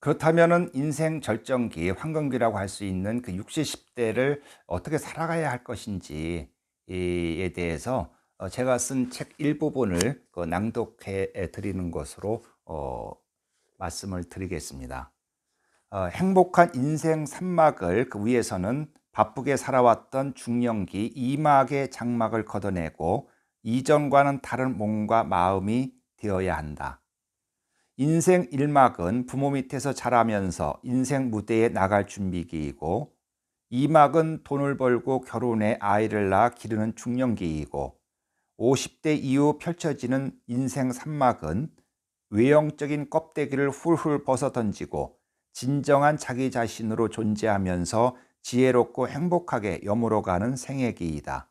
그렇다면은 인생 절정기, 황금기라고 할 수 있는 그 60, 10대를 어떻게 살아가야 할 것인지에 대해서 제가 쓴 책 일부분을 낭독해 드리는 것으로 말씀을 드리겠습니다. 행복한 인생 3막을 그 위해서는 바쁘게 살아왔던 중년기 2막의 장막을 걷어내고 이전과는 다른 몸과 마음이 되어야 한다. 인생 1막은 부모 밑에서 자라면서 인생 무대에 나갈 준비기이고, 2막은 돈을 벌고 결혼해 아이를 낳아 기르는 중년기이고, 50대 이후 펼쳐지는 인생 3막은 외형적인 껍데기를 훌훌 벗어던지고 진정한 자기 자신으로 존재하면서 지혜롭고 행복하게 여물어가는 생애기이다.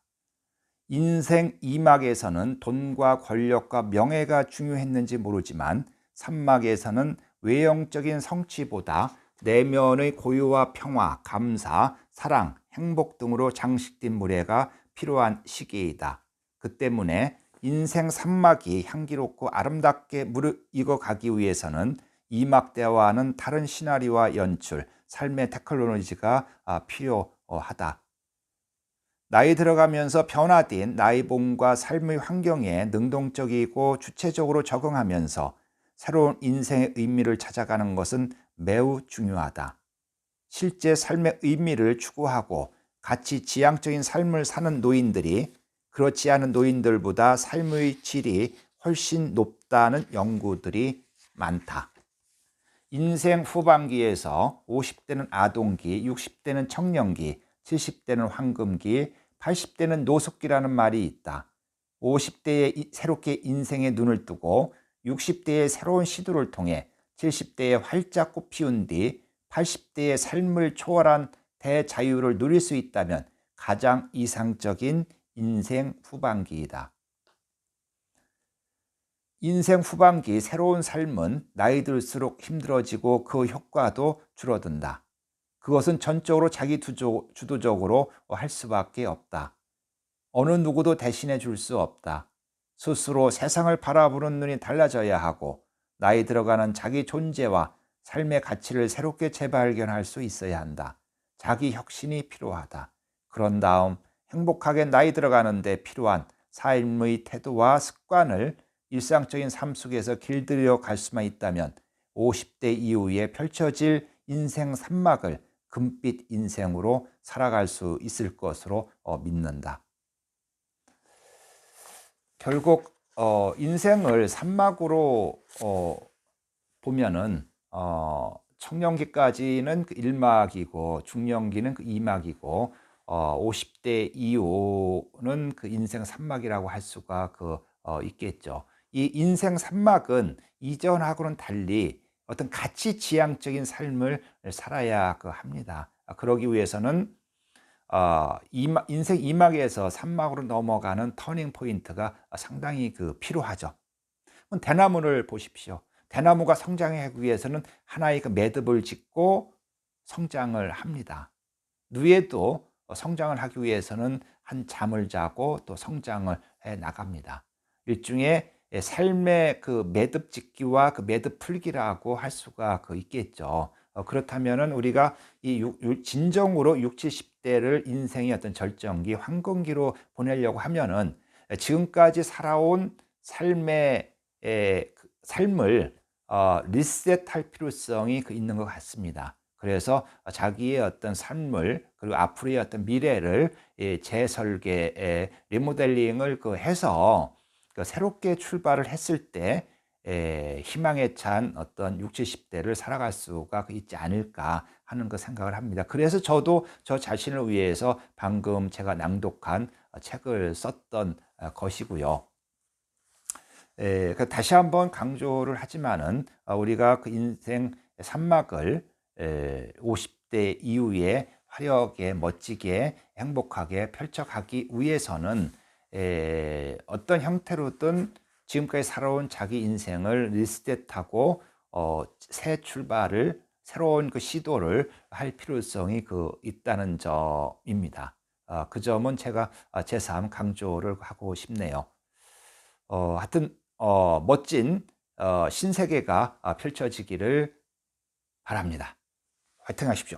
인생 2막에서는 돈과 권력과 명예가 중요했는지 모르지만 3막에서는 외형적인 성취보다 내면의 고요와 평화, 감사, 사랑, 행복 등으로 장식된 무례가 필요한 시기이다. 그 때문에 인생 3막이 향기롭고 아름답게 무르익어 가기 위해서는 2막 때와는 다른 시나리오와 연출, 삶의 테크놀로지가 필요하다. 나이 들어가면서 변화된 나의 몸과 삶의 환경에 능동적이고 주체적으로 적응하면서 새로운 인생의 의미를 찾아가는 것은 매우 중요하다. 실제 삶의 의미를 추구하고 같이 지향적인 삶을 사는 노인들이 그렇지 않은 노인들보다 삶의 질이 훨씬 높다는 연구들이 많다. 인생 후반기에서 50대는 아동기, 60대는 청년기, 70대는 황금기, 80대는 노숙기라는 말이 있다. 50대에 새롭게 인생에 눈을 뜨고 60대의 새로운 시도를 통해 70대에 활짝 꽃피운 뒤 80대의 삶을 초월한 대자유를 누릴 수 있다면 가장 이상적인 인생 후반기이다. 인생 후반기 새로운 삶은 나이 들수록 힘들어지고 그 효과도 줄어든다. 그것은 전적으로 자기 주도적으로 할 수밖에 없다. 어느 누구도 대신해 줄 수 없다. 스스로 세상을 바라보는 눈이 달라져야 하고 나이 들어가는 자기 존재와 삶의 가치를 새롭게 재발견할 수 있어야 한다. 자기 혁신이 필요하다. 그런 다음 행복하게 나이 들어가는 데 필요한 삶의 태도와 습관을 일상적인 삶 속에서 길들여 갈 수만 있다면 50대 이후에 펼쳐질 인생 3막을 금빛 인생으로 살아갈 수 있을 것으로 믿는다. 결국 인생을 3막으로 보면은 청년기까지는 그 1막이고 중년기는 그 2막이고 50대 이후는 그 인생 3막이라고 할 수가 있겠죠. 이 인생 3막은 이전하고는 달리 어떤 가치 지향적인 삶을 살아야 합니다. 그러기 위해서는 인생 2막에서 3막으로 넘어가는 터닝 포인트가 상당히 필요하죠. 대나무를 보십시오. 대나무가 성장하기 위해서는 하나의 매듭을 짓고 성장을 합니다. 누에도 성장을 하기 위해서는 한 잠을 자고 또 성장을 해 나갑니다. 일종의 삶의 매듭 짓기와 매듭 풀기라고 할 수가 있겠죠. 그렇다면은 우리가 진정으로 60, 70대를 인생의 어떤 절정기, 황금기로 보내려고 하면은 지금까지 살아온 삶을 리셋할 필요성이 있는 것 같습니다. 그래서 자기의 어떤 삶을 그리고 앞으로의 어떤 미래를 재설계, 리모델링을 해서 새롭게 출발을 했을 때 희망에 찬 어떤 60, 70대를 살아갈 수가 있지 않을까 하는 생각을 합니다. 그래서 저도 저 자신을 위해서 방금 제가 낭독한 책을 썼던 것이고요. 다시 한번 강조를 하지만은 우리가 인생 3막을 50대 이후에 화려하게 멋지게 행복하게 펼쳐가기 위해서는 어떤 형태로든 지금까지 살아온 자기 인생을 리셋하고 새 출발을 새로운 시도를 할 필요성이 있다는 점입니다. 그 점은 제가 새삼 강조를 하고 싶네요. 하여튼 멋진 신세계가 펼쳐지기를 바랍니다. 화이팅 하십시오.